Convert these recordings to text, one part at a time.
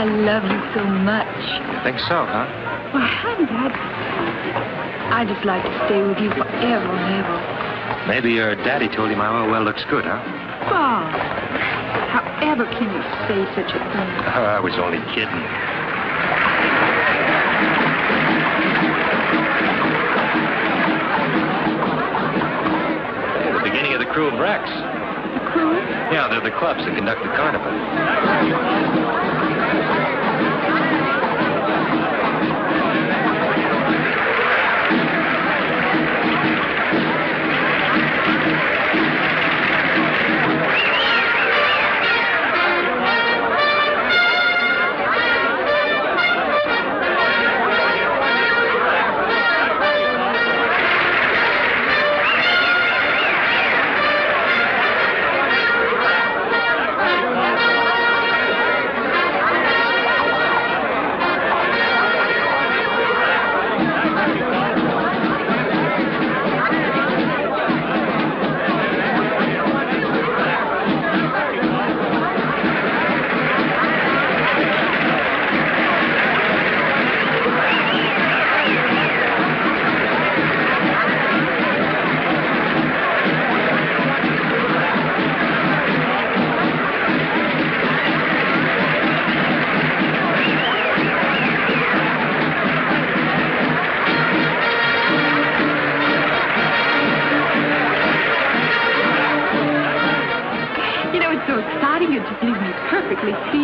I love you so much. You think so, huh? Well, honey, I'd just like to stay with you forever and ever. Maybe your daddy told you my oil well looks good, huh? Bob, however can you say such a thing? Oh, I was only kidding. Hey, the beginning of the crew of Rex. The crew? Yeah, they're the clubs that conduct the carnival.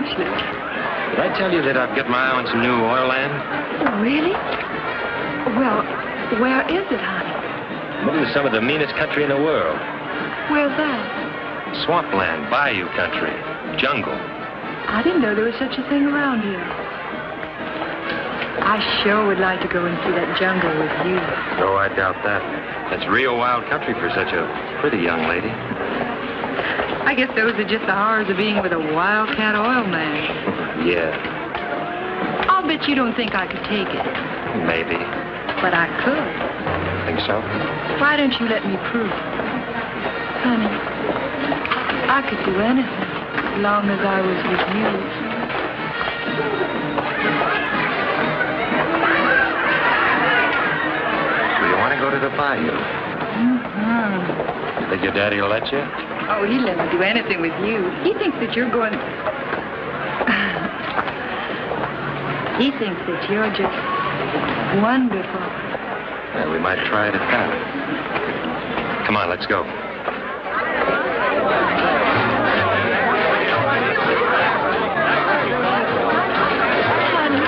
Did I tell you that I've got my eye on some new oil land? Oh, really? Well, where is it, honey? Middle of some of the meanest country in the world. Where's that? Swampland, bayou country, jungle. I didn't know there was such a thing around here. I sure would like to go and see that jungle with you. Oh, I doubt that. That's real wild country for such a pretty young lady. I guess those are just the horrors of being with a wildcat oil man. Yeah. I'll bet you don't think I could take it. Maybe. But I could. Think so? Why don't you let me prove it? Honey, I could do anything as long as I was with you. So you want to go to the bayou? Mm-hmm. Think your daddy will let you? Oh, he'd let me do anything with you. He thinks that you're going... He thinks that you're just wonderful. Yeah, we might try it at that. Come on, let's go. Honey,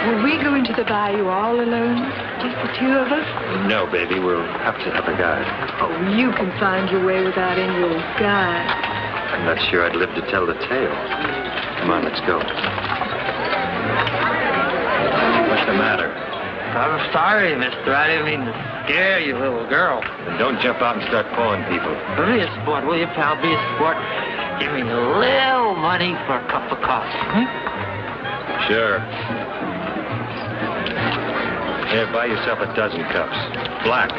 will we go into the bayou all alone? Just the two of us? No, baby, we'll have to have a guide. Oh, you can find your way without any old guide. I'm not sure I'd live to tell the tale. Come on, let's go. What's the matter? I'm sorry, mister. I didn't mean to scare you, little girl. Then don't jump out and start pulling people. Be a sport, will you, pal? Be a sport. Give me a little money for a cup of coffee. Sure. Here, buy yourself a dozen cups. Black.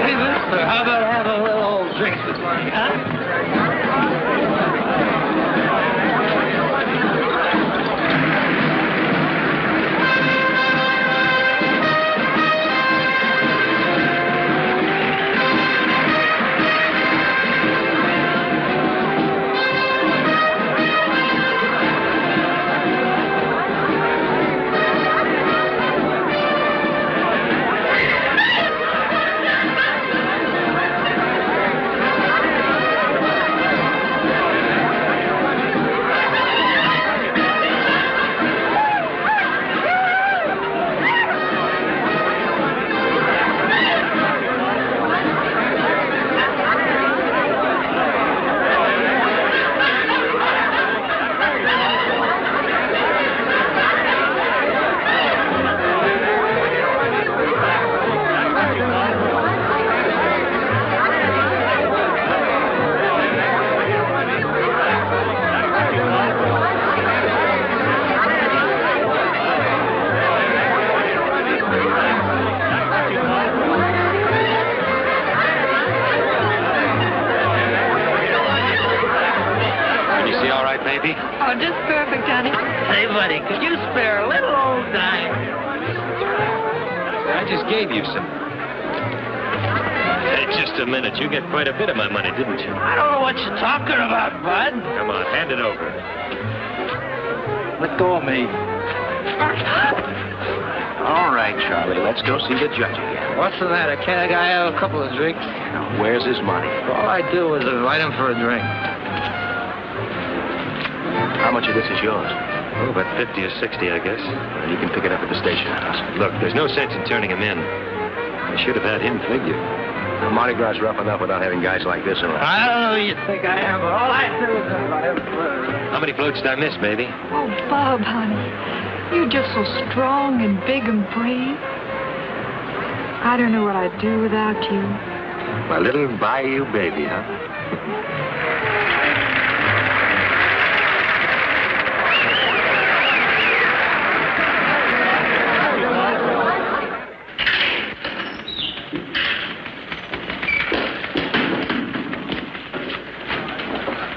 Hey, mister, how about have a little old drink this morning, huh? honey? Hey, buddy, could you spare a little old dime? I just gave you some. Hey, just a minute. You get quite a bit of my money, didn't you? I don't know what you're talking about, bud. Come on, hand it over. Let go of me. All right, Charlie, let's go see the judge again. What's the matter? Can't a guy have a couple of drinks? Now, where's his money? All I do is invite him for a drink. How much of this is yours? Oh, about 50 or 60, I guess. Well, you can pick it up at the station house. Look, there's no sense in turning him in. I should have had him figured. Now, Mardi Gras is rough enough without having guys like this around. I don't know who you think I am, but all I do is invite him for a drink. How many floats did I miss, baby? Oh, Bob, honey. You're just so strong and big and brave. I don't know what I'd do without you. My little bayou baby, huh?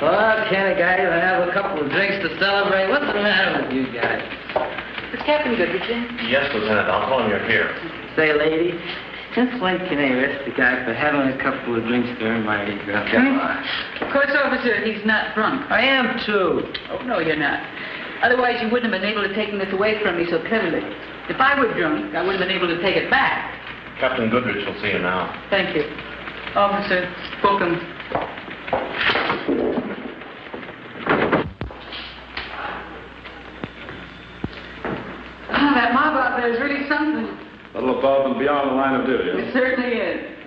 Well, can't a guy even have a couple of drinks to celebrate? What's the matter with you guys? Is Captain Goodrich in? Yes, Lieutenant. I'll tell him you're here. Say, lady, since when can they arrest a guy for having a couple of drinks during Mardi Gras? Come on. Of course, officer, he's not drunk. I am, too. Oh, no, you're not. Otherwise, you wouldn't have been able to take this away from me so cleverly. If I were drunk, I wouldn't have been able to take it back. Captain Goodrich will see you now. Thank you. Officer, book him. That mob out there is really something. A little above and beyond the line of duty. It certainly is.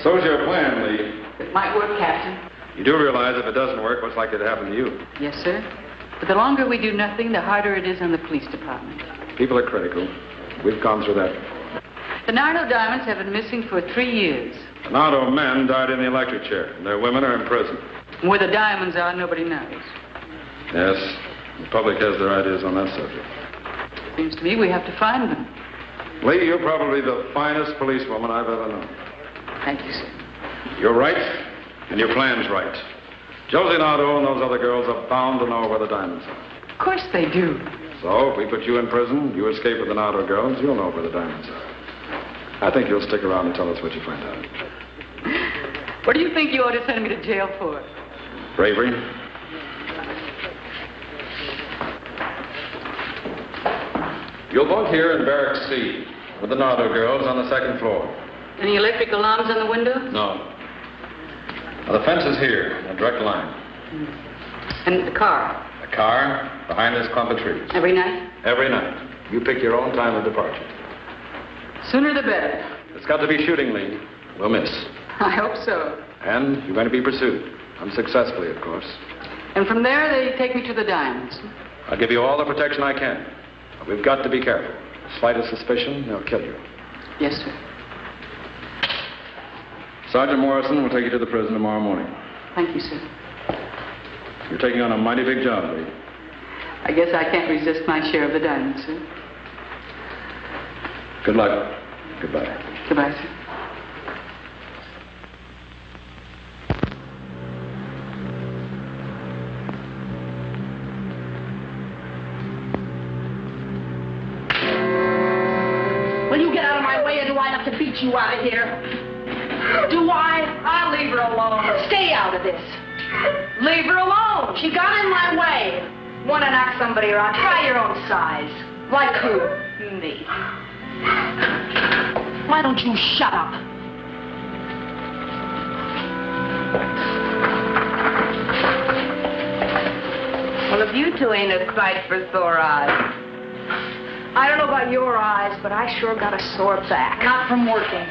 So's your plan, Lee. It might work, Captain. You do realize if it doesn't work, what's likely to happen to you? Yes, sir. But the longer we do nothing, the harder it is on the police department. People are critical. We've gone through that. The Nardo diamonds have been missing for 3 years. The Nardo men died in the electric chair, and their women are in prison. Where the diamonds are, nobody knows. Yes, the public has their ideas on that subject. Seems to me we have to find them. Lee, you're probably the finest policewoman I've ever known. Thank you, sir. You're right, and your plan's right. Josie Nardo and those other girls are bound to know where the diamonds are. Of course they do. So, if we put you in prison, you escape with the Nardo girls, you'll know where the diamonds are. I think you'll stick around and tell us what you find out. What do you think you ought to send me to jail for? Bravery. You'll both here in Barrack C with the Nardo girls on the second floor. Any electric alarms on the window? No. Now, the fence is here, a direct line. And the car? The car behind this clump of trees. Every night? Every night. You pick your own time of departure. Sooner the better. It's got to be shooting, Lee. We'll miss. I hope so. And you're going to be pursued. Unsuccessfully, of course. And from there, they take me to the diamonds. I'll give you all the protection I can. But we've got to be careful. The slightest suspicion, they'll kill you. Yes, sir. Sergeant Morrison will take you to the prison tomorrow morning. Thank you, sir. You're taking on a mighty big job, Lee. I guess I can't resist my share of the diamonds, sir. Good luck. Goodbye. Goodbye, sir. Will you get out of my way, or do I have to beat you out of here? Do I? I'll leave her alone. Stay out of this. Leave her alone. She got in my way. Want to knock somebody around? Try your own size. Like who? Me. Why don't you shut up? Well, if you two ain't a sight for sore eyes. I don't know about your eyes, but I sure got a sore back. Not from working.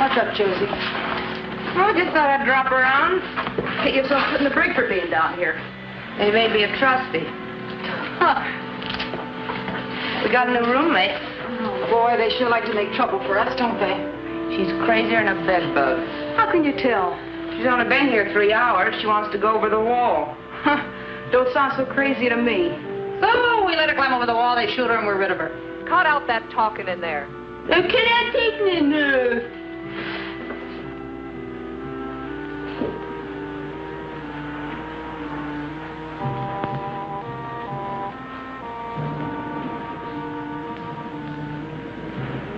What's up, Josie? Oh, just thought I'd drop around. Get yourself put in the brig for being down here. They made me a trustee. Huh. We got a new roommate. Oh, boy, they sure like to make trouble for us, don't they? She's crazier than a bedbug. How can you tell? She's only been here 3 hours. She wants to go over the wall. Huh. Don't sound so crazy to me. So we let her climb over the wall, they shoot her, and we're rid of her. Cut out that talking in there. Can I take me now?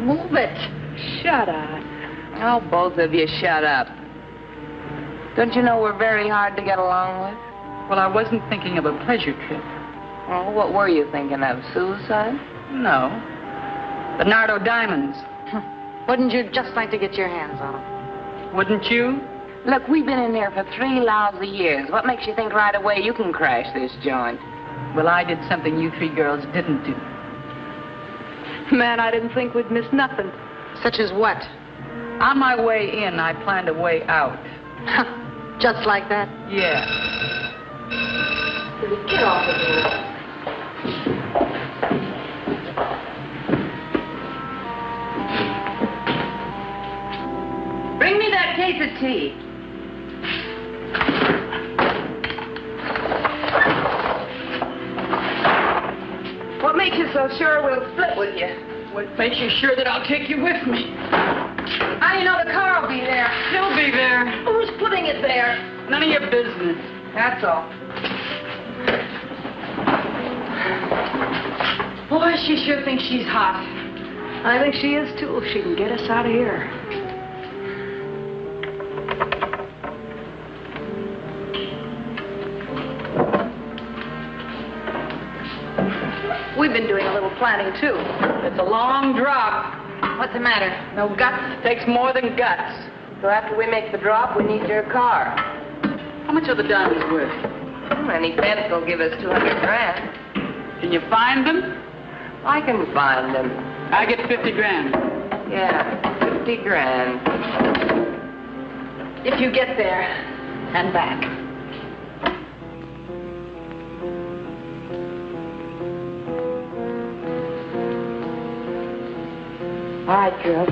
Move it. Shut up. Oh, both of you shut up. Don't you know we're very hard to get along with? Well, I wasn't thinking of a pleasure trip. Oh, what were you thinking of? Suicide? No. The Nardo diamonds. Wouldn't you just like to get your hands on them? Wouldn't you? Look, we've been in here for 3 lousy years. What makes you think right away you can crash this joint? Well, I did something you 3 girls didn't do. Man, I didn't think we'd miss nothing. Such as what? On my way in, I planned a way out. Just like that? Yeah. Get off of here. Bring me that case of tea. What makes you so sure we'll split with you? What makes you sure that I'll take you with me? How do you know the car will be there? She'll be there. Who's putting it there? None of your business. That's all. Boy, she sure thinks she's hot. I think she is, too, if she can get us out of here. We've been doing a little planning, too. It's a long drop. What's the matter? No guts? Takes more than guts. So after we make the drop, we need your car. How much are the diamonds worth? Any fence will give us 200 grand. Can you find them? I can find them. I get 50 grand. Yeah, 50 grand. If you get there and back. All right, girls.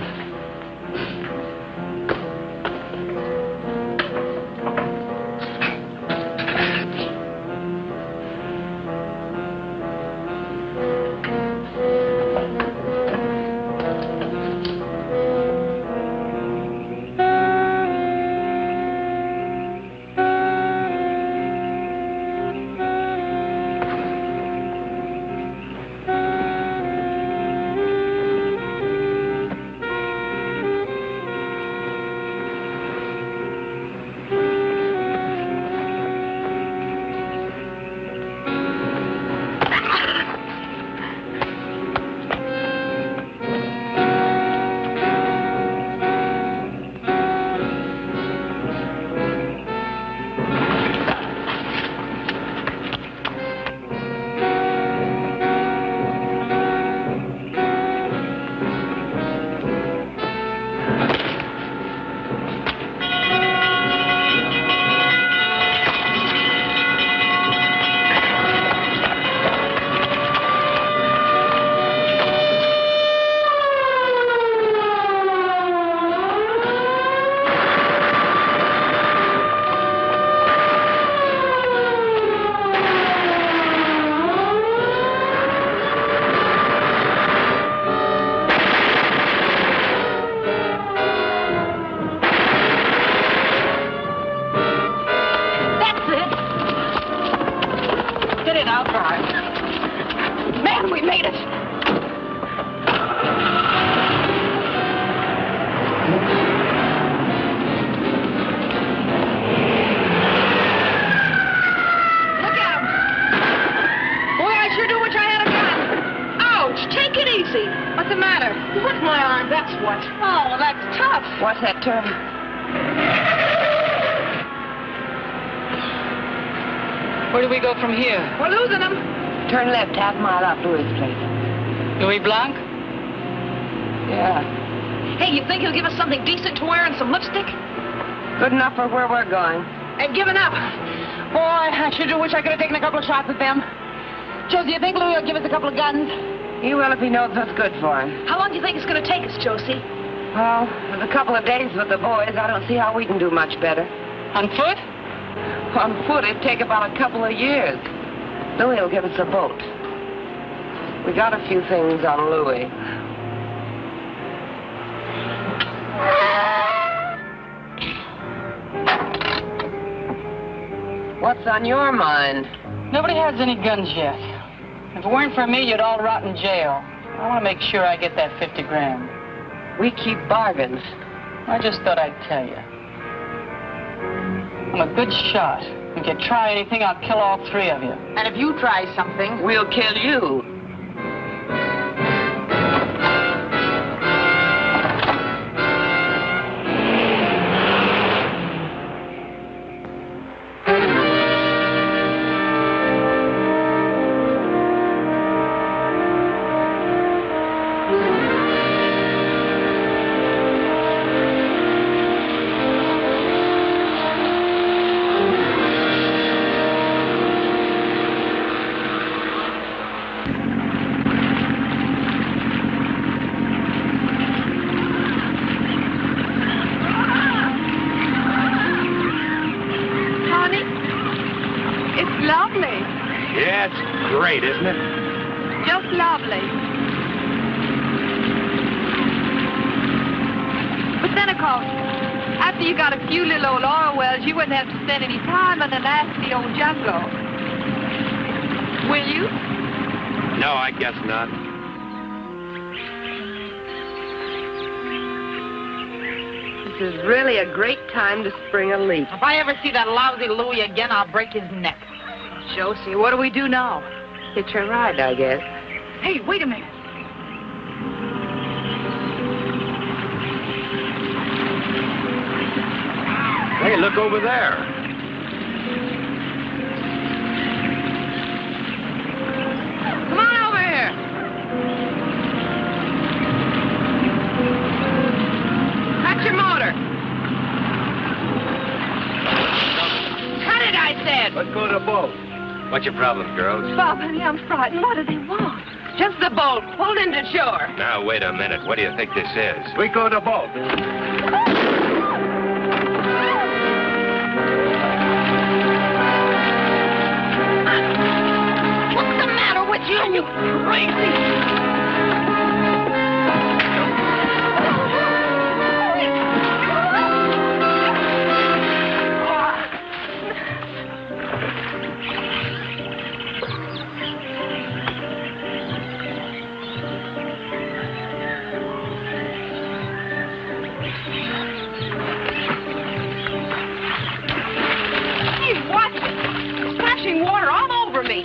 What's that turn? Where do we go from here? We're losing them. Turn left, half mile up Louis' place. Louis Blanc? Yeah. Hey, you think he'll give us something decent to wear and some lipstick? Good enough for where we're going. They've given up. Boy, I sure do wish I could have taken a couple of shots at them. Josie, you think Louis will give us a couple of guns? He will if he knows what's good for him. How long do you think it's going to take us, Josie? Well, with a couple of days with the boys, I don't see how we can do much better. On foot? On foot, it'd take about a couple of years. Louis will give us a boat. We got a few things on Louis. What's on your mind? Nobody has any guns yet. If it weren't for me, you'd all rot in jail. I want to make sure I get that 50 grand. We keep bargains. I just thought I'd tell you. I'm a good shot. If you try anything, I'll kill all three of you. And if you try something... We'll kill you. Great, isn't it? Just lovely. But then, of course, after you got a few little old oil wells, you wouldn't have to spend any time in the nasty old jungle. Will you? No, I guess not. This is really a great time to spring a leak. If I ever see that lousy Louie again, I'll break his neck. Josie, what do we do now? Hitch a ride, I guess. Hey, wait a minute. Hey, look over there. Come on over here. Cut your motor. Cut it, I said. Let's go to the boat. What's your problem, girls? Bob, honey, I'm frightened. What do they want? Just the boat. Pulled into shore. Now, wait a minute. What do you think this is? We go to the boat. What's the matter with you, you crazy? Water all over me.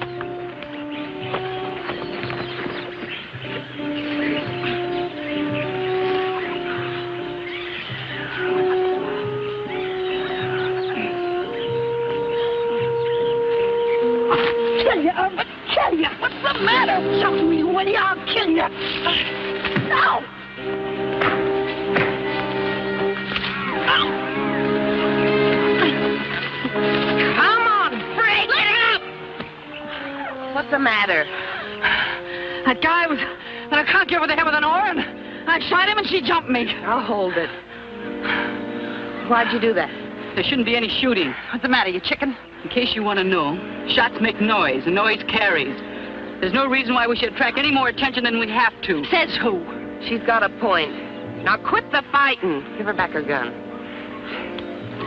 I'll kill you. What's the matter? Show me, Woody. I'll kill you. No. What's the matter? That guy was gonna conk you over the head with an oar, and I shot him, and she jumped me. I'll hold it. Why'd you do that? There shouldn't be any shooting. What's the matter, you chicken? In case you want to know, shots make noise, and noise carries. There's no reason why we should attract any more attention than we have to. Says who? She's got a point. Now quit the fighting. Give her back her gun.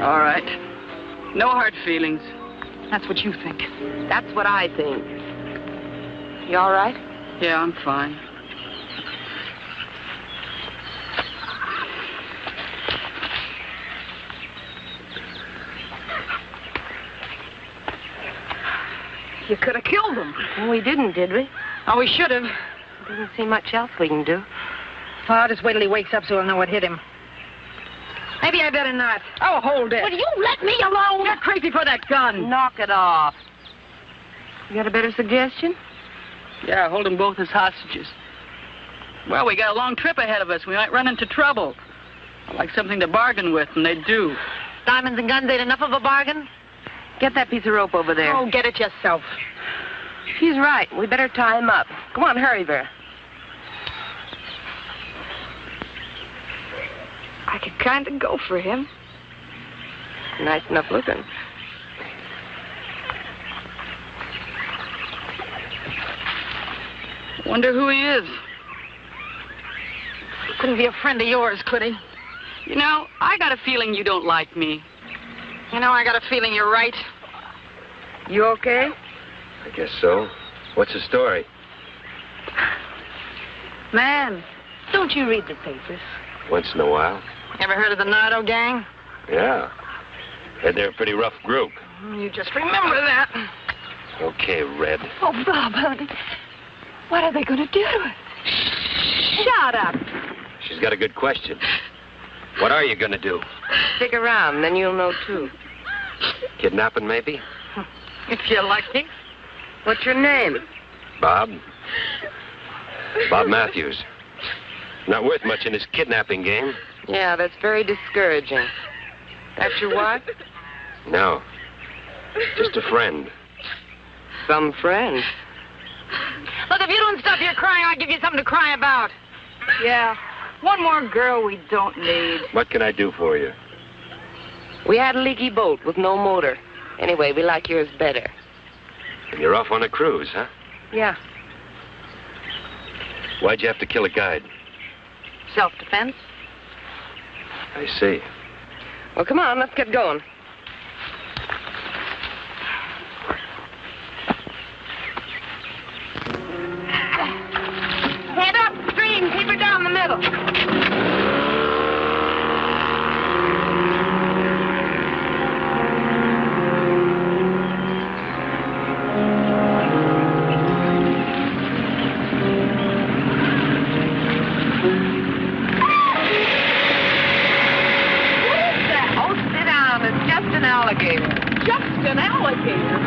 All right. No hard feelings. That's what you think. That's what I think. You all right? Yeah, I'm fine. You could have killed him. Well, we didn't, did we? Oh, we should have. Doesn't seem much else we can do. Well, I'll just wait till he wakes up so he'll know what hit him. Maybe I better not. Oh, hold it. Will you let me alone? You're crazy for that gun. Knock it off. You got a better suggestion? Yeah, hold them both as hostages. Well, we got a long trip ahead of us. We might run into trouble. I'd like something to bargain with, and they do. Diamonds and guns ain't enough of a bargain? Get that piece of rope over there. Oh, get it yourself. She's right. We better tie him up. Come on, hurry, Vera. I could kind of go for him. Nice enough looking. Wonder who he is. Couldn't be a friend of yours, could he? You know, I got a feeling you don't like me. You know, I got a feeling you're right. You okay? I guess so. What's the story? Man, don't you read the papers? Once in a while. Ever heard of the Nardo gang? Yeah. Heard they're a pretty rough group. You just remember that. Okay, Red. Oh, Bob, honey. What are they going to do to us? Shut up. She's got a good question. What are you going to do? Stick around, then you'll know, too. Kidnapping, maybe? If you're lucky. What's your name? Bob. Bob Mathews. Not worth much in this kidnapping game. Yeah, that's very discouraging. That's your wife? No. Just a friend. Some friend. Look, if you don't stop your crying, I'll give you something to cry about. Yeah. One more girl we don't need. What can I do for you? We had a leaky boat with no motor. Anyway, we like yours better. And you're off on a cruise, huh? Yeah. Why'd you have to kill a guide? Self-defense. I see. Well, come on, let's get going. Head upstream. Keep her down the middle. Alligator. Just an alligator.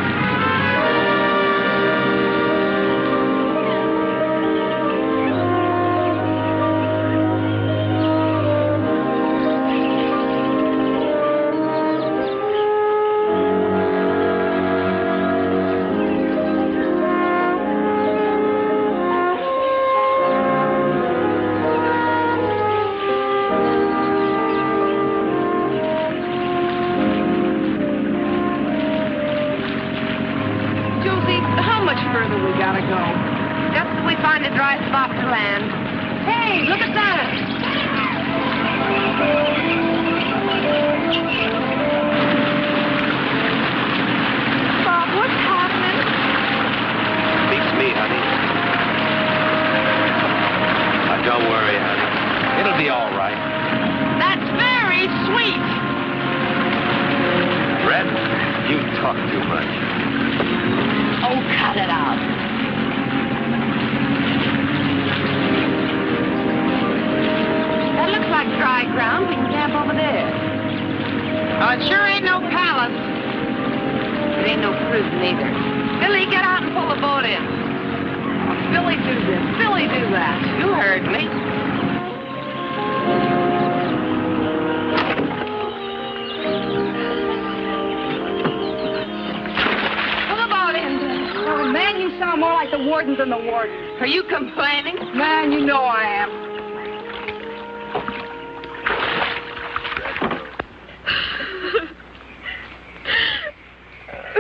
Are you complaining? Man, you know I am.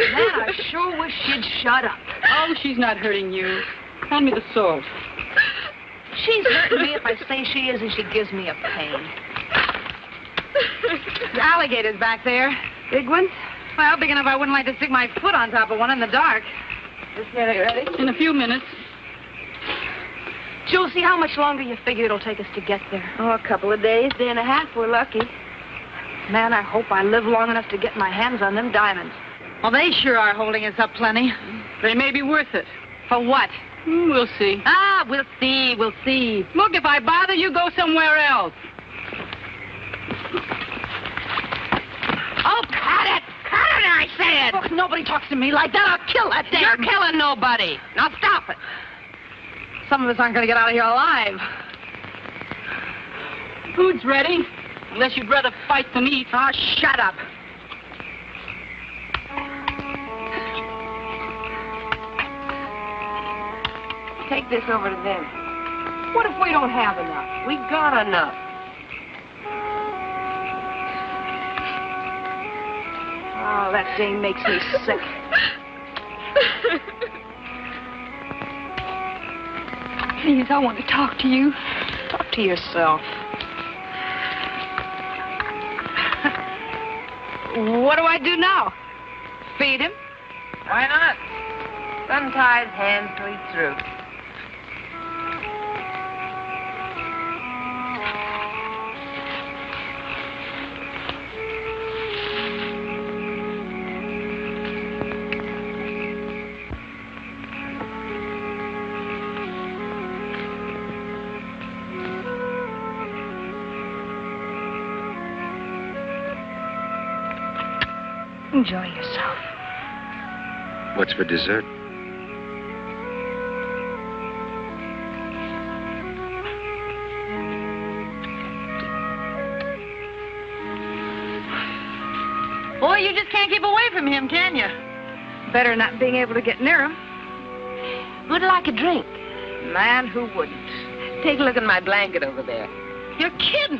Man, I sure wish she'd shut up. Oh, she's not hurting you. Hand me the salt. She's hurting me if I say she is, and she gives me a pain. The alligator's back there. Big one? Well, big enough I wouldn't like to stick my foot on top of one in the dark. Just nearly ready? In a few minutes. Josie, how much longer you figure it'll take us to get there? Oh, a couple of days, day and a half, we're lucky. Man, I hope I live long enough to get my hands on them diamonds. Well, they sure are holding us up plenty. They may be worth it. For what? We'll see. Ah, we'll see, we'll see. Look, if I bother you, go somewhere else. Oh, cut it! Cut it, I said! Look, nobody talks to me like that. I'll kill that damn... You're killing nobody. Now stop it. Some of us aren't going to get out of here alive. Food's ready. Unless you'd rather fight than eat. Oh, shut up. Take this over to them. What if we don't have enough? We got enough. Oh, that dame makes me sick. Please, I want to talk to you. Talk to yourself. What do I do now? Feed him? Why not? Sun ties hands till he's through. Enjoy yourself. What's for dessert? Boy, you just can't keep away from him, can you? Better not being able to get near him. Would like a drink. Man, who wouldn't? Take a look at my blanket over there. You're kidding.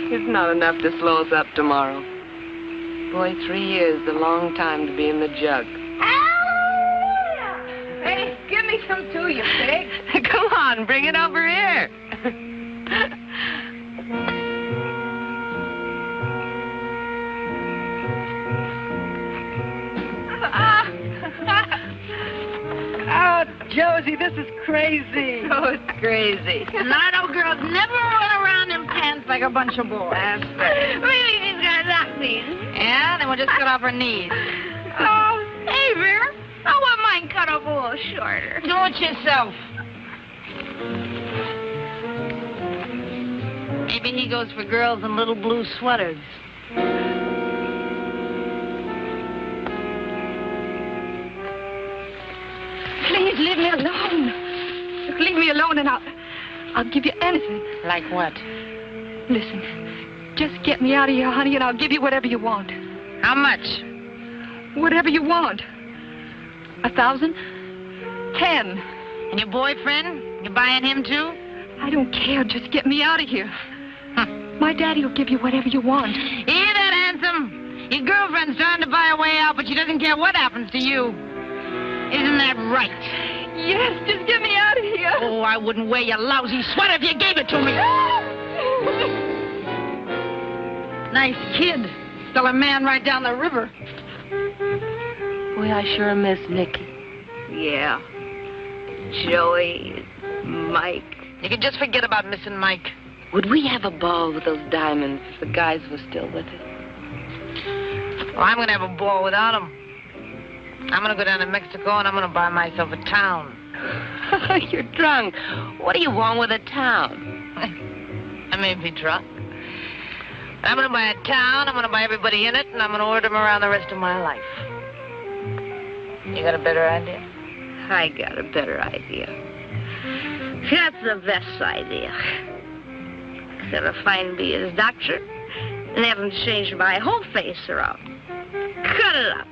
It's not enough to slow us up tomorrow. Boy, 3 years is a long time to be in the jug. Hey, give me some too, you pig. Come on, bring it over here. Oh, Josie, this is crazy. Oh, it's crazy. Nardo girls never run around in pants like a bunch of boys. That's right. Really, these guys act these. Yeah, then we'll just cut off her knees. Oh, hey, Vera. I want mine cut off a little shorter. Do it yourself. Maybe he goes for girls in little blue sweaters. Please leave me alone. Just leave me alone and I'll give you anything. Like what? Listen, just get me out of here, honey, and I'll give you whatever you want. How much? Whatever you want. 1,000? 10. And your boyfriend? You buying him too? I don't care. Just get me out of here. My daddy will give you whatever you want. Hear that, handsome? Your girlfriend's trying to buy a way out, but she doesn't care what happens to you. Isn't that right? Yes, just get me out of here. Oh, I wouldn't wear your lousy sweater if you gave it to me. Nice kid. Still a man right down the river. Boy, I sure miss Nicky. Yeah. Joey, Mike. You can just forget about missing Mike. Would we have a ball with those diamonds if the guys were still with us? Well, I'm going to have a ball without them. I'm going to go down to Mexico and I'm going to buy myself a town. You're drunk. What do you want with a town? I may be drunk. I'm going to buy a town, I'm going to buy everybody in it, and I'm going to order them around the rest of my life. You got a better idea? I got a better idea. That's the best idea. Gotta find me his doctor and have him change my whole face around. Cut it up.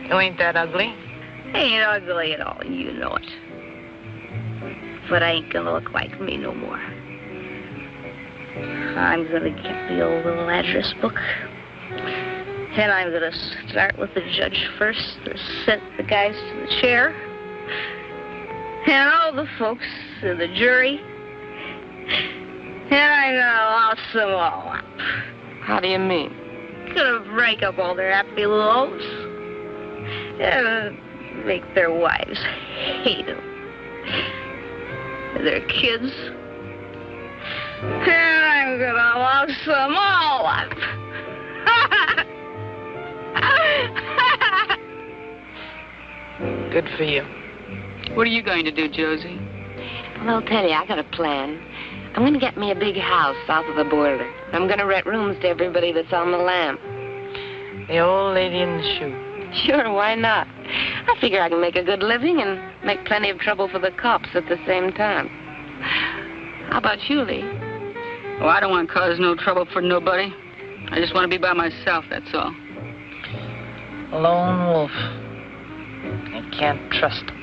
You ain't that ugly. Ain't ugly at all, you know it. But I ain't gonna look like me no more. I'm gonna get the old little address book. And I'm gonna start with the judge first to set the guys to the chair. And all the folks in the jury. And I'm gonna louse them all up. How do you mean? Gonna break up all their happy little homes. And make their wives hate them. And their kids. And I'm gonna louse them all up. Good for you. What are you going to do, Josie? Well, I'll tell you, I got a plan. I'm going to get me a big house south of the border. I'm going to rent rooms to everybody that's on the lam. The old lady in the shoe. Sure, why not? I figure I can make a good living and make plenty of trouble for the cops at the same time. How about you, Lee? Oh, I don't want to cause no trouble for nobody. I just want to be by myself, that's all. A lone wolf. I can't trust him.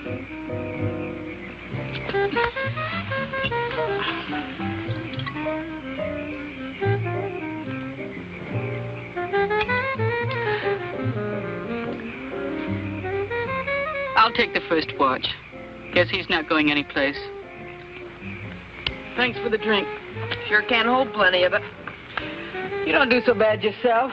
I'll take the first watch. Guess he's not going anyplace. Thanks for the drink. Sure can hold plenty of it. You don't do so bad yourself.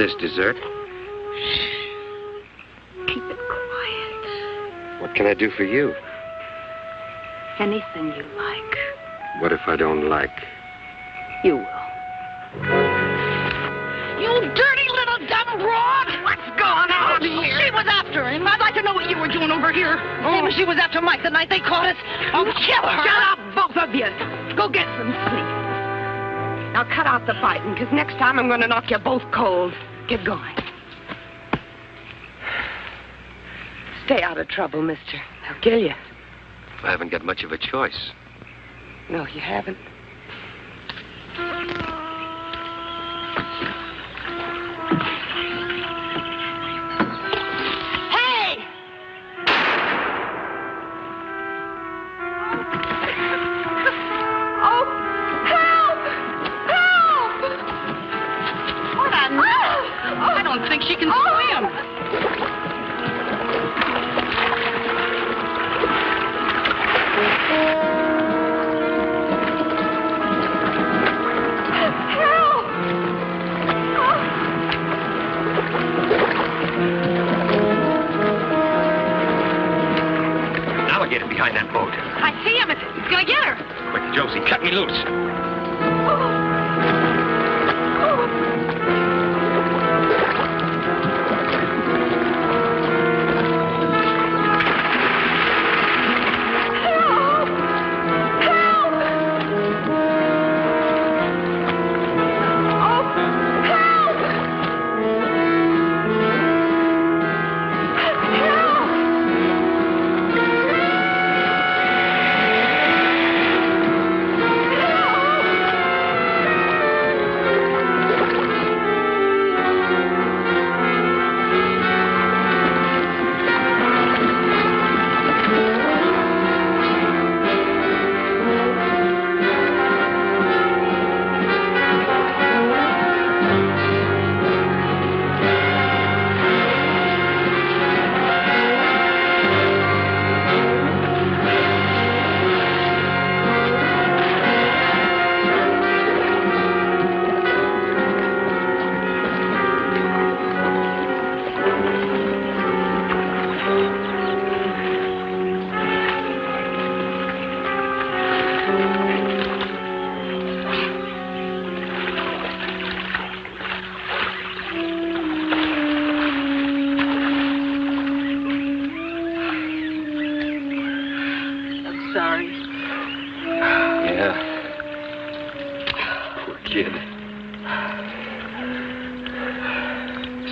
this, dessert? Shh. Keep it quiet. What can I do for you? Anything you like. What if I don't like? You will. You dirty little dumb broad! What's going on here? She was after him. I'd like to know what you were doing over here. Maybe she was after Mike the night they caught us. I'll kill her. Shut up, both of you. Go get some sleep. Now cut out the fighting, because next time I'm going to knock you both cold. Get going. Stay out of trouble, mister. They'll kill you. I haven't got much of a choice. No, you haven't. I don't think she can swim. Now I'll get him behind that boat. I see him. He's going to get her. Quick, Josie, cut me loose.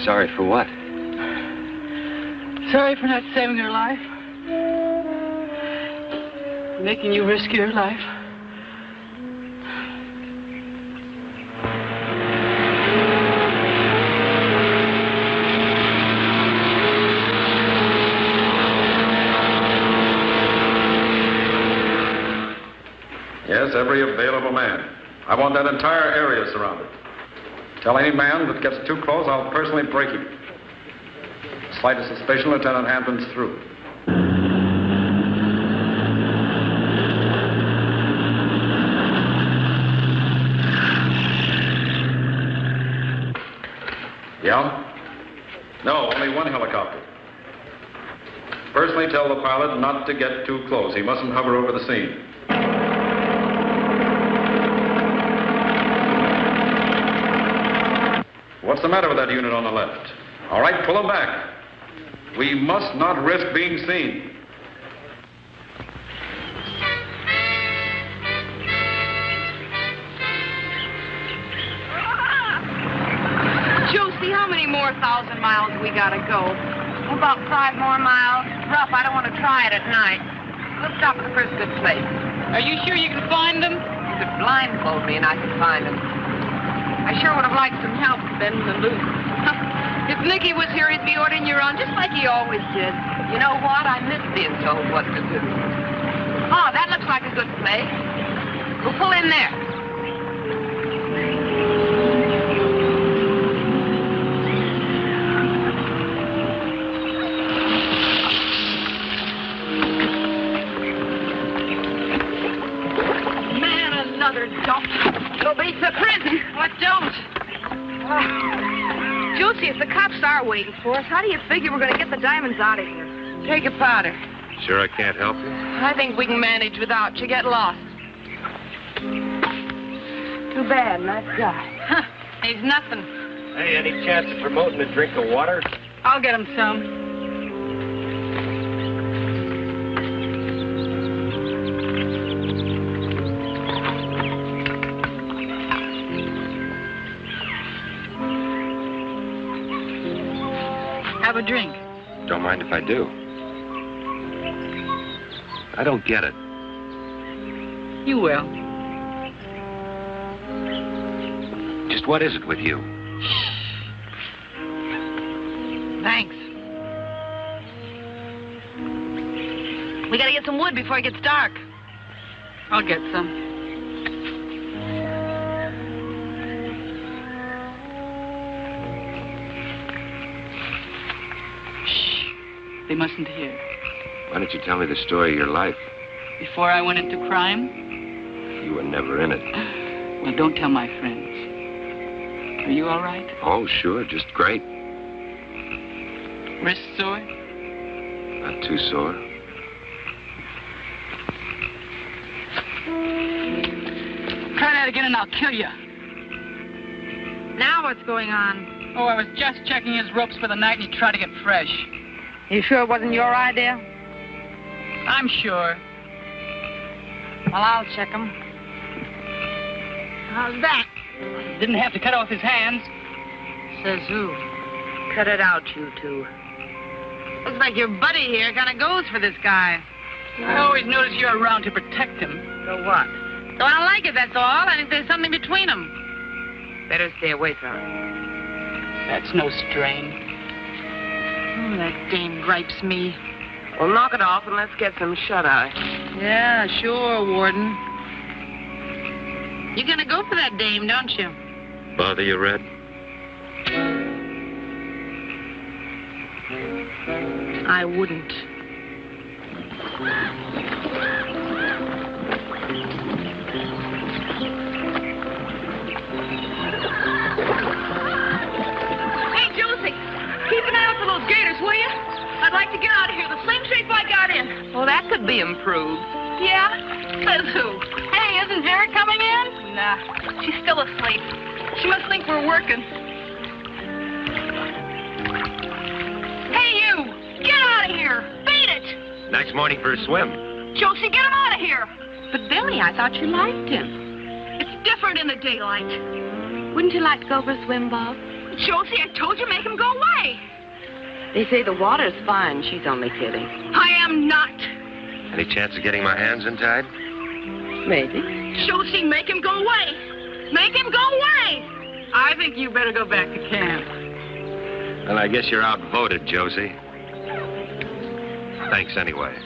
Sorry for what? Sorry for not saving her life. Making you risk your life. Yes, every available man. I want that entire area surrounded. Tell any man that gets too close, I'll personally break him. Slightest suspicion, Lieutenant Hampton's through. Yeah? No, only one helicopter. Personally tell the pilot not to get too close. He mustn't hover over the scene. What's the matter with that unit on the left? All right, pull them back. We must not risk being seen. Josie, how many more 1,000 miles we gotta go? About 5 more miles. Rough, I don't want to try it at night. We'll stop at the first good place. Are you sure you can find them? You could blindfold me and I could find them. I sure would have liked some help bending the loop. If Nicky was here, he'd be ordering you around just like he always did. You know what? I miss being told what to do. Oh, that looks like a good place. We'll pull in there. Man, another dump. It'll be to prison. What don't? Josie, if the cops are waiting for us, how do you figure we're going to get the diamonds out of here? Take a powder. Sure I can't help you? I think we can manage without you. Get lost. Too bad, nice guy. Huh, he's nothing. Hey, any chance of promoting a drink of water? I'll get him some. Have a drink. Don't mind if I do. I don't get it. You will. Just what is it with you? Thanks. We gotta get some wood before it gets dark. I'll get some. Shh. They mustn't hear. Why don't you tell me the story of your life? Before I went into crime? You were never in it. Well, don't tell my friends. Are you all right? Oh, sure, just great. Wrist sore? Not too sore. Try that again and I'll kill you. Now what's going on? Oh, I was just checking his ropes for the night and he tried to get fresh. You sure it wasn't your idea? I'm sure. Well, I'll check him. How's that? Didn't have to cut off his hands. Says who? Cut it out, you two. Looks like your buddy here kind of goes for this guy. I always notice you're around to protect him. So what? So I don't like it, that's all. I think there's something between them. Better stay away from him. That's no strain. Oh, that dame gripes me. Well, knock it off and let's get some shut-eye. Yeah, sure, Warden. You're gonna go for that dame, don't you? Bother you, Red? I wouldn't. Hey, Josie, keep an eye out for those gators, will you? I'd like to get out of here the same shape I got in. Well, that could be improved. Yeah? Says who? Hey, isn't Vera coming in? Nah, she's still asleep. She must think we're working. Hey, you! Get out of here! Beat it! Nice morning for a swim. Josie, get him out of here! But, Billy, I thought you liked him. It's different in the daylight. Wouldn't you like to go for a swim, Bob? Josie, I told you, make him go away. They say the water's fine. She's only kidding. I am not. Any chance of getting my hands untied? Maybe. Josie, make him go away. Make him go away. I think you better go back to camp. Well, I guess you're outvoted, Josie. Thanks anyway.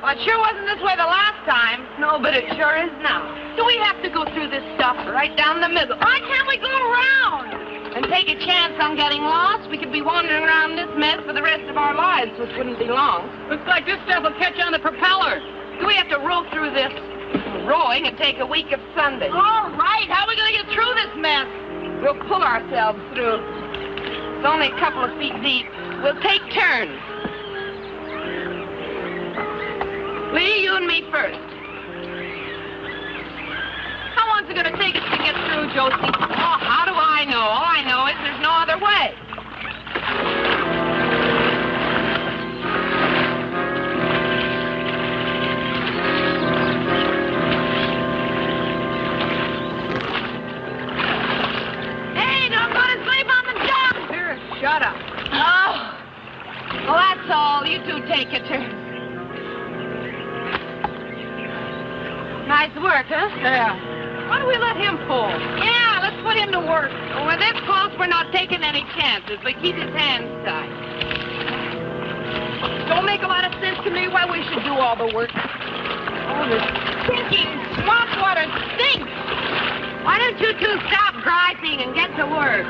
Well, it sure wasn't this way the last time. No, but it sure is now. Do we have to go through this stuff right down the middle? Why can't we go around? And take a chance on getting lost? We could be wandering around this mess for the rest of our lives, which wouldn't be long. Looks like this stuff will catch on the propeller. Do we have to row through this? Rowing would take a week of Sunday. All right, how are we going to get through this mess? We'll pull ourselves through. It's only a couple of feet deep. We'll take turns. Lee, you and me first. How going to take us to get through, Josie? Oh, how do I know? All I know is there's no other way. Hey, don't go to sleep on the job. Here, shut up. Oh. Well, that's all. You two take your turn. Nice work, huh? Yeah. Why don't we let him pull? Yeah, let's put him to work. Well, we're this close, we're not taking any chances. We keep his hands tied. Don't make a lot of sense to me why we should do all the work. Oh, this stinking swamp water stinks. Why don't you two stop griping and get to work?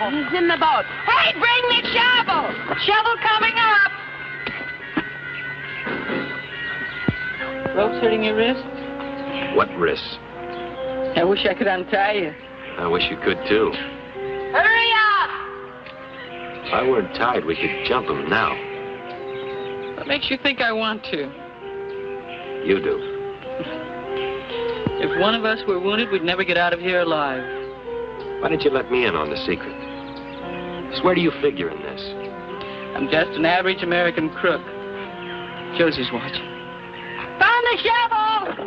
He's in the boat. Hey, bring me shovel! Shovel coming up! Rope's hurting your wrist? What wrists? I wish I could untie you. I wish you could, too. Hurry up! If I weren't tied, we could jump him now. What makes you think I want to? You do. If one of us were wounded, we'd never get out of here alive. Why didn't you let me in on the secret? So where do you figure in this? I'm just an average American crook. Josie's watching. Found the shovel!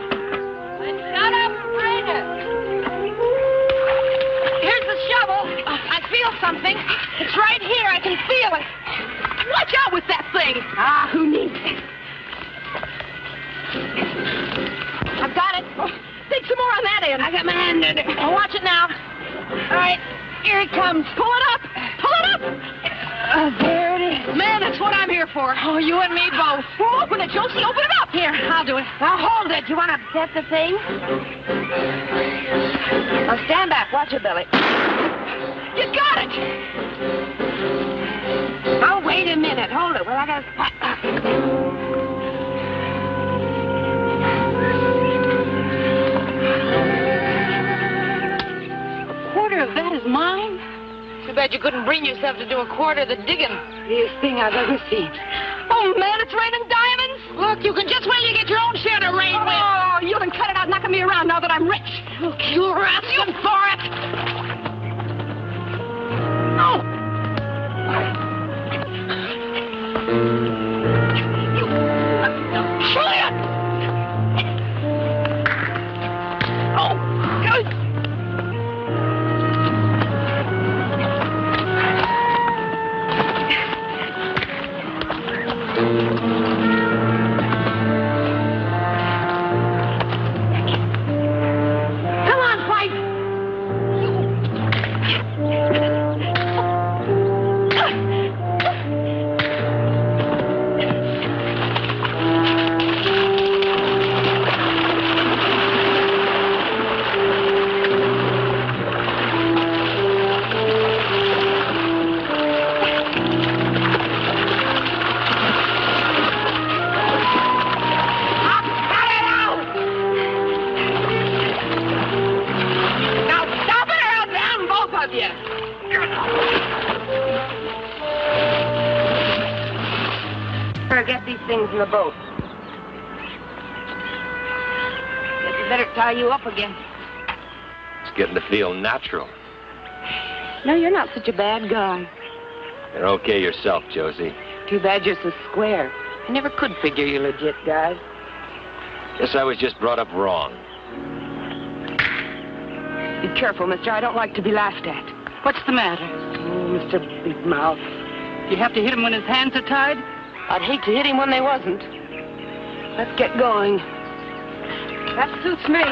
Then shut up and bring it. Here's the shovel. I feel something. It's right here. I can feel it. Watch out with that thing. Ah, who needs it? I've got it. Dig some more on that end. I got my hand in it. Oh, watch it now. All right. Here it comes. Pull it up. Pull it up. There it is. Man, that's what I'm here for. Oh, you and me both. Well, open it, Josie. Open it up. Here, I'll do it. Now, hold it. You want to set the thing? Now, stand back. Watch it, Billy. You got it. Oh, wait a minute. Hold it. Well, I got to... Of that is mine? Too bad you couldn't bring yourself to do a quarter of the digging. Easiest thing I've ever seen. Oh, man, it's raining diamonds. Look, you can just wait till you get your own share to rain with. Oh, you can cut it out knocking me around now that I'm rich. Look, you're asking for it. Oh. Try it. Oh, good. Come on, fight! things in the boat. Guess we better tie you up again. It's getting to feel natural. No, you're not such a bad guy. You're okay yourself, Josie. Too bad you're so square. I never could figure you legit guys. Guess I was just brought up wrong. Be careful, mister. I don't like to be laughed at. What's the matter? Oh, Mr. Big Mouth. You have to hit him when his hands are tied? I'd hate to hit him when they wasn't. Let's get going. That suits me.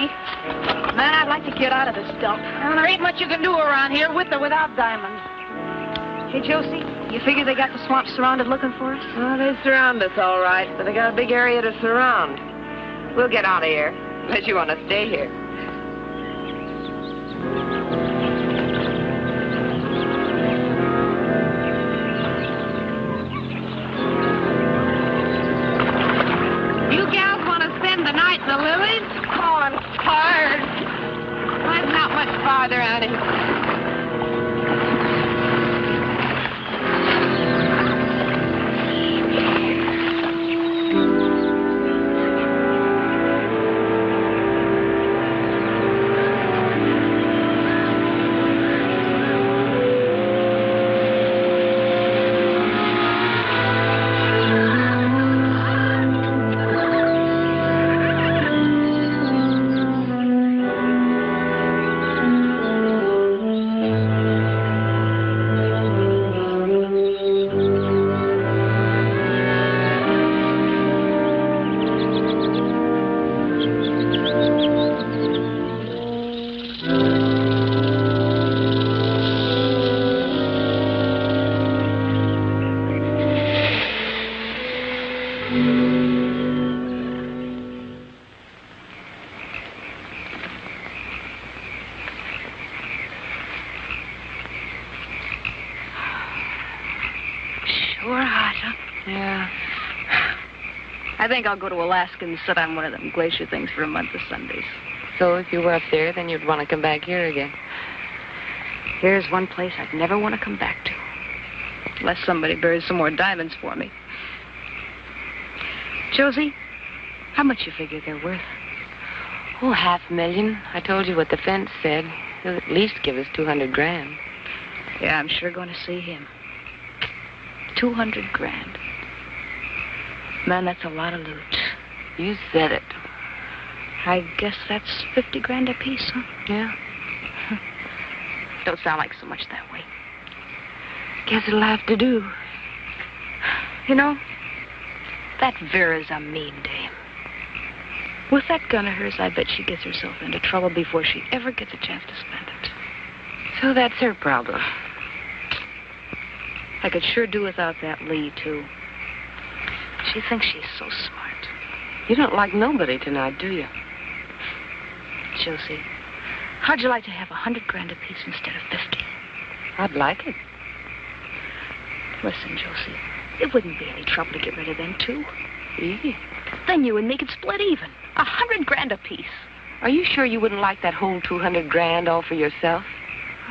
Man, I'd like to get out of this dump. Well, there ain't much you can do around here with or without diamonds. Hey, Josie, you figure they got the swamp surrounded looking for us? Oh, they surround us all right, but they got a big area to surround. We'll get out of here, unless you want to stay here. You gals want to spend the night in the lilies? Oh, I'm tired. I'm not much farther out of here. I think I'll go to Alaska and sit on one of them glacier things for a month of Sundays. So if you were up there, then you'd want to come back here again. Here's one place I'd never want to come back to. Unless somebody buries some more diamonds for me. Josie, how much you figure they're worth? Oh, $500,000. I told you what the fence said. He'll at least give us 200 grand. Yeah, I'm sure going to see him. 200 grand. Man, that's a lot of loot. You said it. I guess that's 50 grand apiece, huh? Yeah. Don't sound like so much that way. Guess it'll have to do. You know, that Vera's a mean dame. With that gun of hers, I bet she gets herself into trouble before she ever gets a chance to spend it. So that's her problem. I could sure do without that Lee, too. She thinks she's so smart. You don't like nobody tonight, do you? Josie, how'd you like to have 100 grand apiece instead of 50? I'd like it. Listen, Josie, it wouldn't be any trouble to get rid of them, too. Easy. Then you and me could split even. 100 grand apiece. Are you sure you wouldn't like that whole 200 grand all for yourself?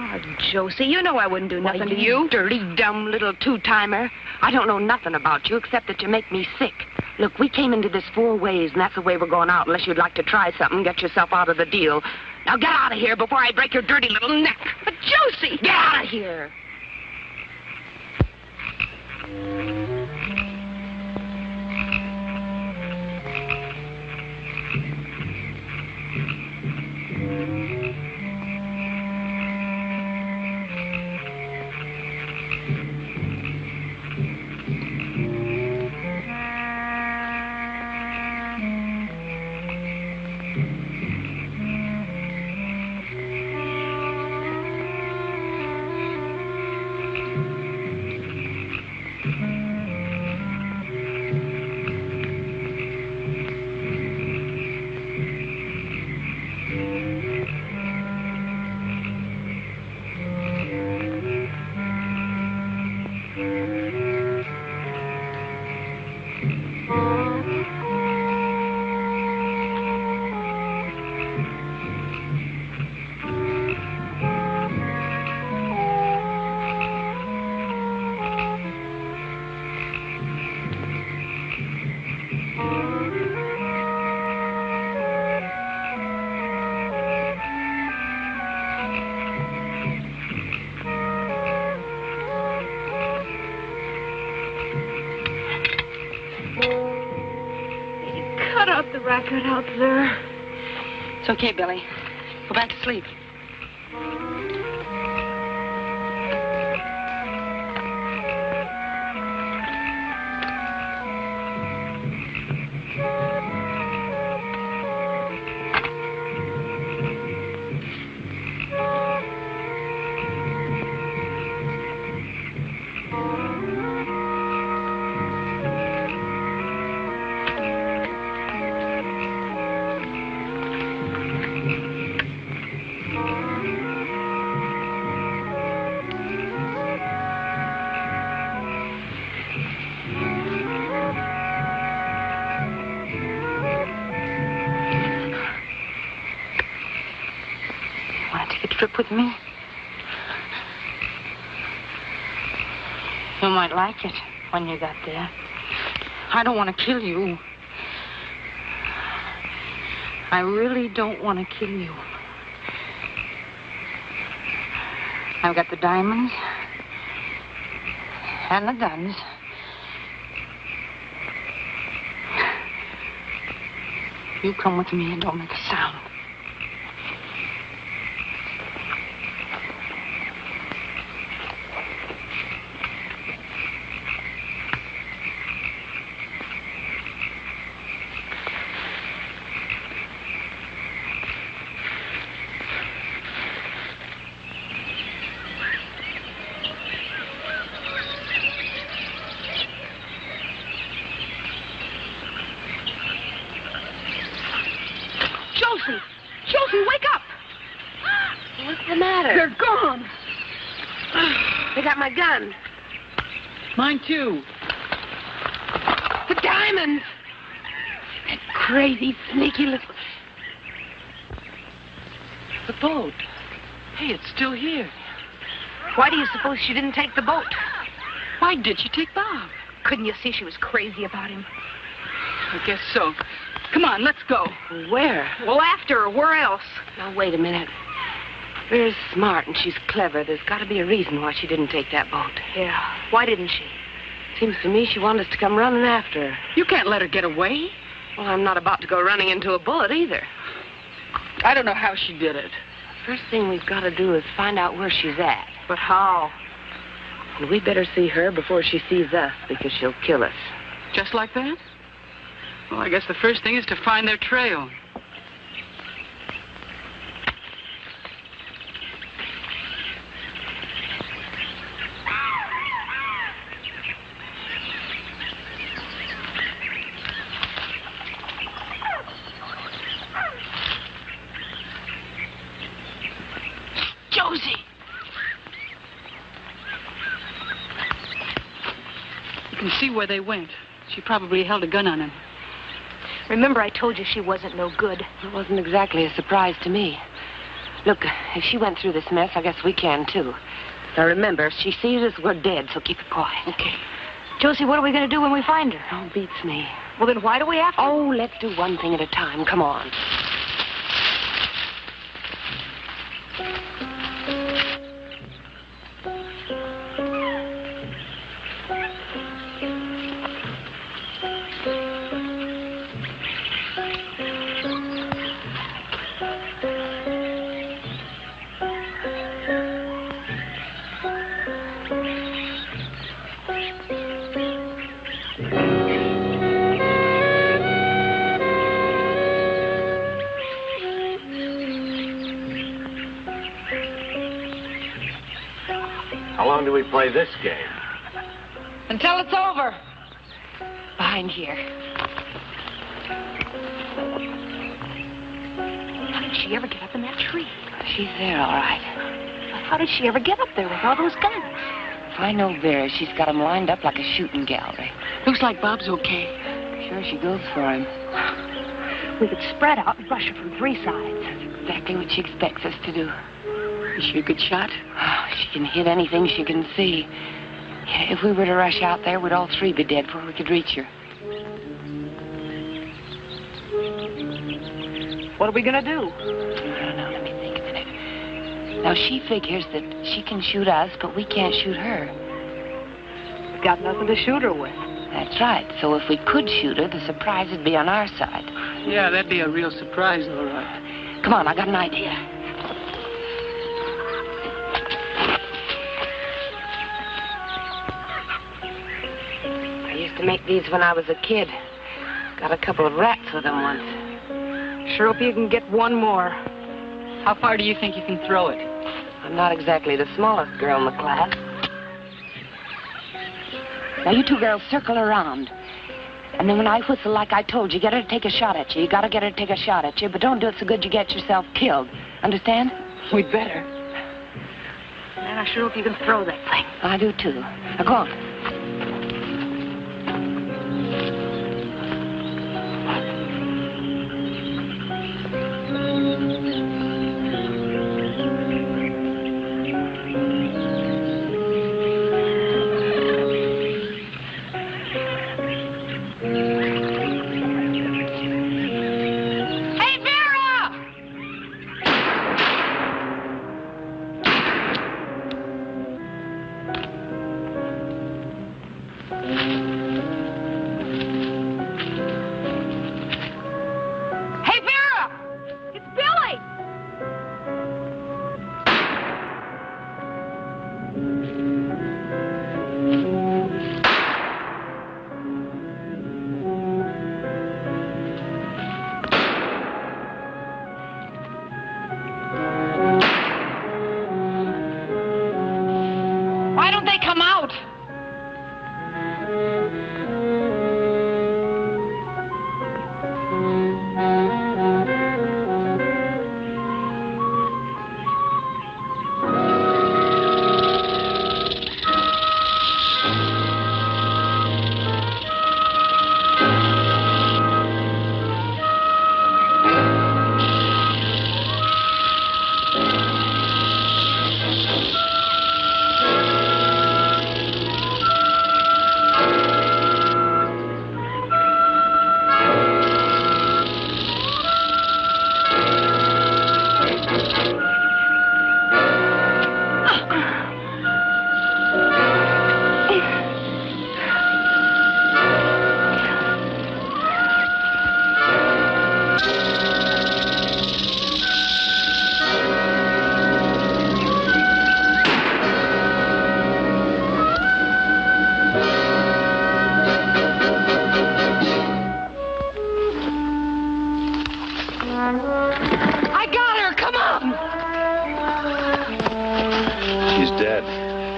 Oh, Josie, you know I wouldn't do nothing Why, to you. Dirty, dumb little two-timer. I don't know nothing about you except that you make me sick. Look, we came into this 4 ways, and that's the way we're going out, unless you'd like to try something, get yourself out of the deal. Now get out of here before I break your dirty little neck. But, Josie! Get out of here! the racket out there. It's okay, Billy. Go back to sleep. Trip with me? You might like it when you got there. I don't want to kill you. I really don't want to kill you. I've got the diamonds and the guns. You come with me and don't make a sound. Josie, wake up! What's the matter? They're gone. They got my gun. Mine, too. The diamonds! That crazy, sneaky little... The boat. Hey, it's still here. Why do you suppose she didn't take the boat? Why did she take Bob? Couldn't you see she was crazy about him? I guess so. Come on, let's go. Where? Well, after her. Where else? Now, wait a minute. Vera's smart and she's clever. There's got to be a reason why she didn't take that boat. Yeah. Why didn't she? Seems to me she wanted us to come running after her. You can't let her get away. Well, I'm not about to go running into a bullet either. I don't know how she did it. First thing we've got to do is find out where she's at. But how? And we better see her before she sees us, because she'll kill us. Just like that? Well, I guess the first thing is to find their trail. Josie! You can see where they went. She probably held a gun on him. Remember I told you she wasn't no good. It wasn't exactly a surprise to me. Look, if she went through this mess, I guess we can, too. Now, remember, if she sees us, we're dead, so keep it quiet. Okay. Josie, what are we going to do when we find her? Oh, beats me. Well, then why do we have to? Oh, let's do one thing at a time. Come on. How long do we play this game? Until it's over. Behind here. How did she ever get up in that tree? She's there, all right. How did she ever get up there with all those guns? If I know Vera, she's got 'em lined up like a shooting gallery. Looks like Bob's okay. Sure, she goes for him. We could spread out and rush her from three sides. That's exactly what she expects us to do. Is she a good shot? Oh, she can hit anything she can see. Yeah, if we were to rush out there, we'd all three be dead before we could reach her. What are we going to do? I don't know. Let me think a minute. Now, she figures that she can shoot us, but we can't shoot her. We've got nothing to shoot her with. That's right. So if we could shoot her, the surprise would be on our side. Yeah, that'd be a real surprise, all right. Come on, I got an idea. I used to make these when I was a kid. Got a couple of rats with them once. Sure hope you can get one more. How far do you think you can throw it? I'm not exactly the smallest girl in the class. Now, you two girls circle around. And then when I whistle like I told you, get her to take a shot at you. You gotta get her to take a shot at you, but don't do it so good you get yourself killed. Understand? We'd better. Man, I sure hope you can throw that thing. I do, too. Now, go on.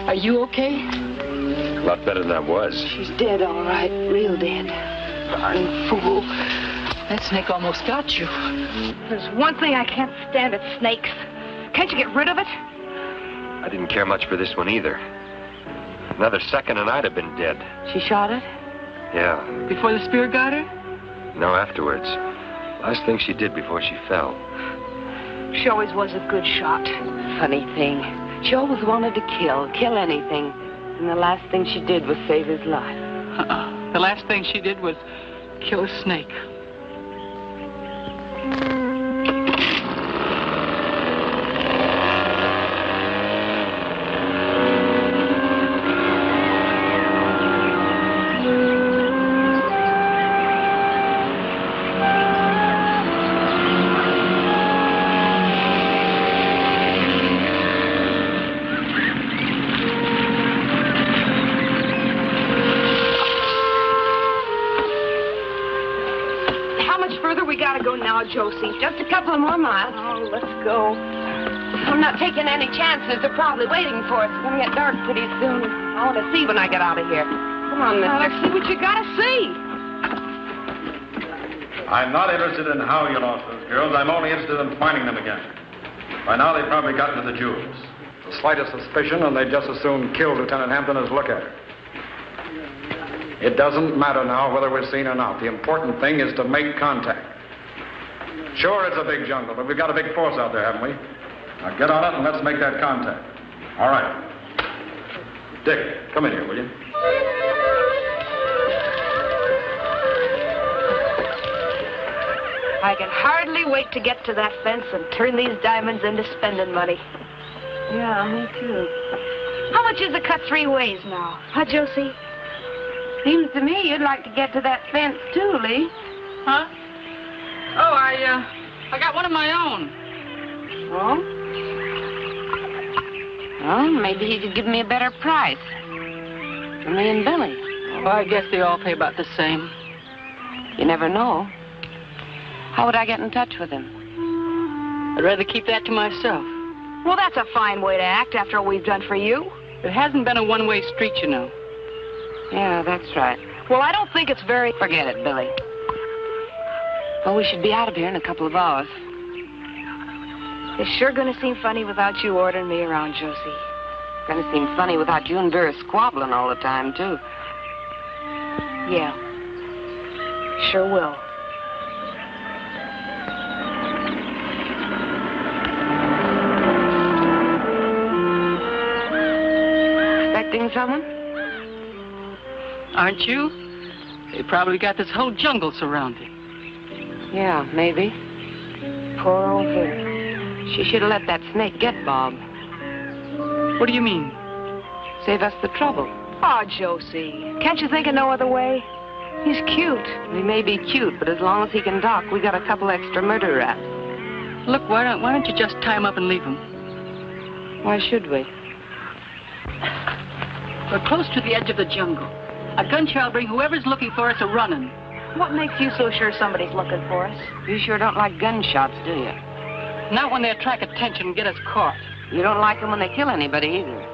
Are you okay? A lot better than I was. She's dead, all right. Real dead. Darn fool. That snake almost got you. There's one thing I can't stand, it's snakes. Can't you get rid of it? I didn't care much for this one either. Another second and I'd have been dead. She shot it? Yeah. Before the spear got her? No, afterwards. Last thing she did before she fell. She always was a good shot. Funny thing. She always wanted to kill anything. And the last thing she did was save his life. The last thing she did was kill a snake. Josie. Just a couple of more miles. Oh, let's go. I'm not taking any chances. They're probably waiting for us. It's going to get dark pretty soon. I want to see when I get out of here. Come on, mister. Let's see what you got to see. I'm not interested in how you lost those girls. I'm only interested in finding them again. By now, they've probably gotten to the jewels. The slightest suspicion, and they'd just as soon kill Lieutenant Hampton as look at her. It doesn't matter now whether we're seen or not. The important thing is to make contact. Sure, it's a big jungle, but we've got a big force out there, haven't we? Now get on it and let's make that contact. All right. Dick, come in here, will you? I can hardly wait to get to that fence and turn these diamonds into spending money. Yeah, me too. How much is a cut 3 ways now? Huh, Josie? Seems to me you'd like to get to that fence too, Lee. Huh? Oh, I got one of my own. Oh? Well, maybe he could give me a better price. For me and Billy. Well, I guess they all pay about the same. You never know. How would I get in touch with him? I'd rather keep that to myself. Well, that's a fine way to act after all we've done for you. It hasn't been a one-way street, you know. Yeah, that's right. Well, I don't think it's very... Forget it, Billy. Well, we should be out of here in a couple of hours. It's sure gonna seem funny without you ordering me around, Josie. Gonna seem funny without you and Vera squabbling all the time, too. Yeah. Sure will. Expecting someone? Aren't you? They probably got this whole jungle surrounded. Yeah, maybe. Poor old Vera. She should have let that snake get Bob. What do you mean? Save us the trouble. Oh, Josie. Can't you think of no other way? He's cute. He may be cute, but as long as he can talk, we got a couple extra murder raps. Look, why don't you just tie him up and leave him? Why should we? We're close to the edge of the jungle. A gunshot will bring whoever's looking for us a-running. What makes you so sure somebody's looking for us? You sure don't like gunshots, do you? Not when they attract attention and get us caught. You don't like them when they kill anybody, either.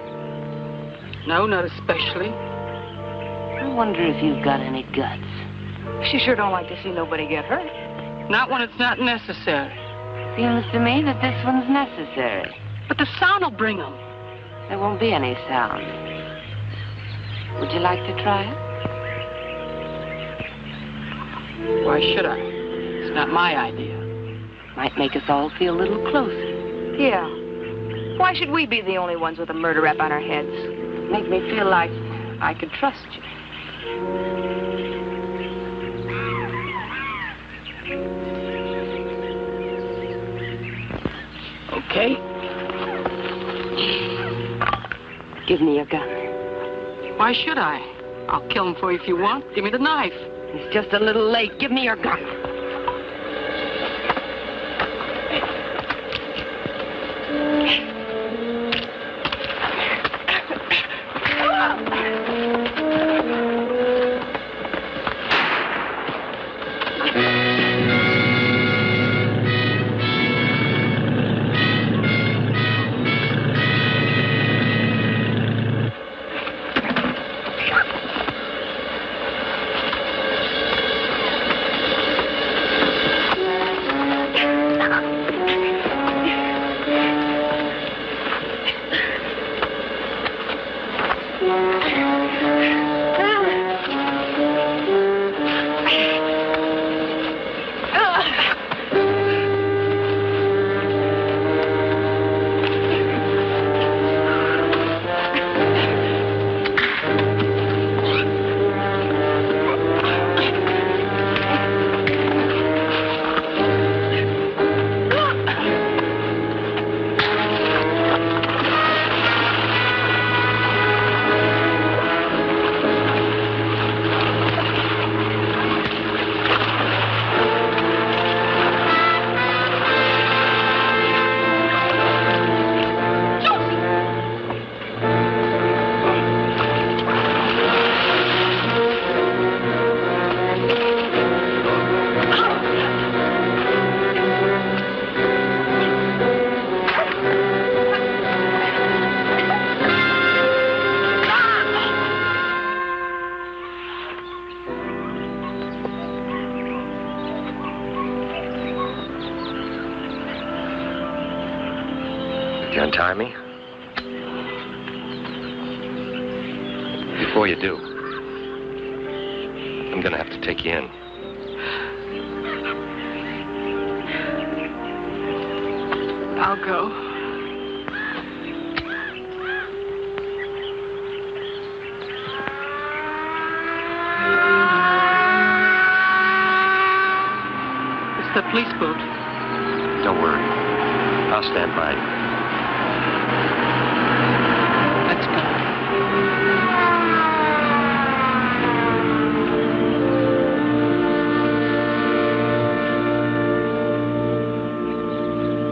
No, not especially. I wonder if you've got any guts. She sure don't like to see nobody get hurt. Not when it's not necessary. Seems to me that this one's necessary. But the sound will bring them. There won't be any sound. Would you like to try it? Why should I? It's not my idea. Might make us all feel a little closer. Yeah. Why should we be the only ones with a murder rap on our heads? Make me feel like I could trust you. Okay. Give me your gun. Why should I? I'll kill him for you if you want. Give me the knife. It's just a little late. Give me your gun. You untie me? Before you do, I'm gonna have to take you in. I'll go. It's the police boat. Don't worry. I'll stand by you.